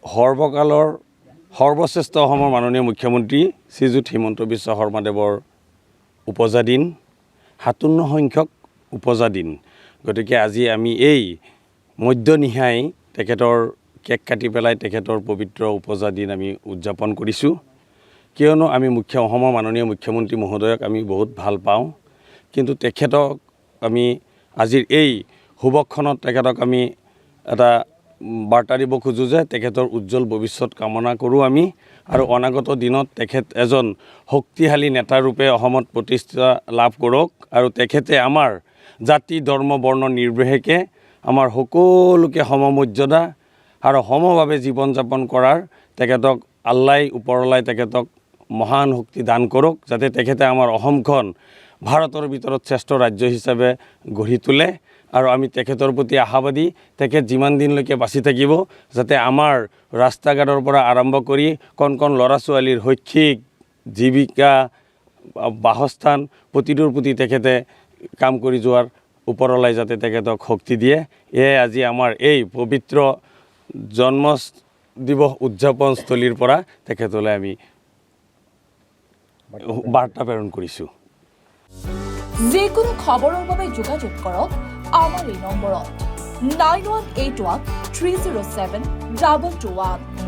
সৰ্বকালৰ সৰ্বশ্ৰেষ্ঠ অসমৰ মাননীয় মুখ্যমন্ত্ৰী শ্ৰীযুত হিমন্ত বিশ্ব শৰ্মাদেৱৰ উপজা দিন 57 সংখ্যক উপজা দিন গতিকে আজি আমি এই মধ্যনিশাই তেখেতৰ কেক কাটি পেলাই তেখেতৰ পবিত্ৰ উপজা দিন আমি উদযাপন কৰিছোঁ কিয়নো আমি অসমৰ মাননীয় মুখ্যমন্ত্ৰী মহোদয়ক আমি বহুত ভাল পাওঁ কিন্তু তেখেতক আমি আজিৰ এই শুভক্ষণত তেখেতক আমি এটা বাৰ্তা দিব খোজো যে তেখেতৰ উজ্জ্বল ভৱিষ্যত কামনা কৰোঁ আমি আৰু অনাগত দিনত তেখেত এজন শক্তিশালী নেতা ৰূপে অসমত প্ৰতিষ্ঠা লাভ কৰক আৰু তেখেতে আমাৰ জাতি ধৰ্ম বৰ্ণ নিৰ্বিশেষে আমাৰ সকলোকে সমমৰ্যাদা আৰু সমভাৱে জীৱন যাপন কৰাৰ তেখেতক আল্লাই ওপৰলাই তেখেতক মহান শক্তি দান কৰক যাতে তেখেতে আমাৰ অসমখন ভাৰতৰ ভিতৰত শ্ৰেষ্ঠ ৰাজ্য হিচাপে গঢ়ি তোলে আৰু আমি তেখেতৰ প্ৰতি আশাবাদী তেখেত যিমান দিনলৈকে বাচি থাকিব যাতে আমাৰ ৰাস্তা ঘাটৰ পৰা আৰম্ভ কৰি কণ কণ ল'ৰা ছোৱালীৰ শৈক্ষিক জীৱিকা বাসস্থান প্ৰতিটোৰ প্ৰতি তেখেতে কাম কৰি যোৱাৰ ওপৰলাই যাতে তেখেতক শক্তি দিয়ে এয়াই আজি আমাৰ এই পবিত্ৰ জন্ম দিৱস উদযাপনস্থলীৰ পৰা তেখেতলৈ আমি বাৰ্তা প্ৰেৰণ কৰিছোঁ যিকোনো খবৰৰ বাবে যোগাযোগ কৰক আমাৰ এই নম্বৰত 9181 307 221